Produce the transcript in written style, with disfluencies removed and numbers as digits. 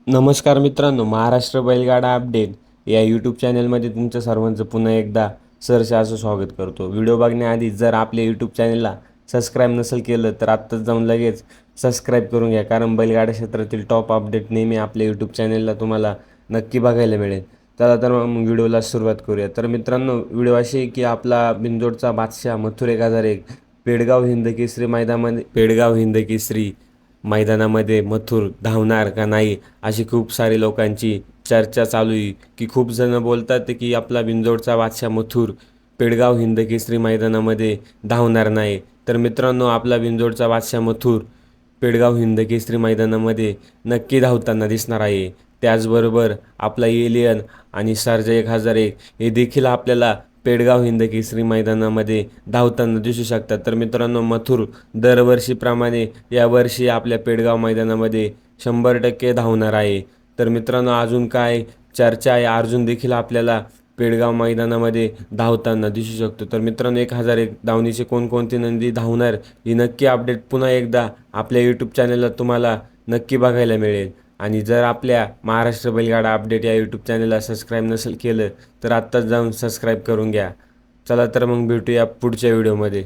नमस्कार मित्रांनो, महाराष्ट्र बैलगाडा अपडेट या यूट्यूब चॅनलमध्ये तुमचं सर्वांचं पुन्हा एकदा सहर्ष असं स्वागत करतो. व्हिडिओ बघण्याआधी जर आपल्या यूट्यूब चॅनलला सबस्क्राईब नसेल केलं तर आत्ताच जाऊन लगेच सबस्क्राईब करून घ्या, कारण बैलगाडा क्षेत्रातील टॉप अपडेट नेहमी आपल्या यूट्यूब चॅनलला तुम्हाला नक्की बघायला मिळेल. चला तर मग व्हिडिओला सुरुवात करूया. तर मित्रांनो, व्हिडिओ अशी आहे की आपला बिनजोडचा बादशाह मथुर 1001 पेडगाव हिंद केसरी मैदानामध्ये मथुर धावणार का नाही, अशी खूप सारी लोकांची चर्चा चालू आहे. की खूप जण बोलतात की आपला बिंजोडचा बादशाह मथुर पेडगाव हिंद केसरी मैदानामध्ये धावणार नाही. तर मित्रांनो, आपला बिंजोडचा बादशाह मथुर पेडगाव हिंद केसरी मैदानामध्ये नक्की धावताना दिसणार आहे. त्याचबरोबर आपला एलियन आणि सर्जा 1001 हे देखील आपल्याला पेडगाव हिंद केसरी मैदानामध्ये धावताना दिसू शकतात. तर मित्रांनो, मथुर दरवर्षीप्रमाणे यावर्षी आपल्या पेडगाव मैदानामध्ये 100% धावणार आहे. तर मित्रांनो, अजून काय चर्चा आहे, अर्जुन देखील आपल्याला पेडगाव मैदानामध्ये धावताना दिसू शकतो. तर मित्रांनो, 1001 धावणीचे कोणकोणते नंदी धावणार ही नक्की अपडेट पुन्हा एकदा आपल्या यूट्यूब चॅनलला तुम्हाला नक्की बघायला मिळेल. आणि जर आपल्या महाराष्ट्र बैलगाडा अपडेट या यूट्यूब चॅनलला सबस्क्राईब नसेल केलं तर आत्ताच जाऊन सबस्क्राईब करून घ्या. चला तर मग भेटूया पुढच्या व्हिडिओमध्ये.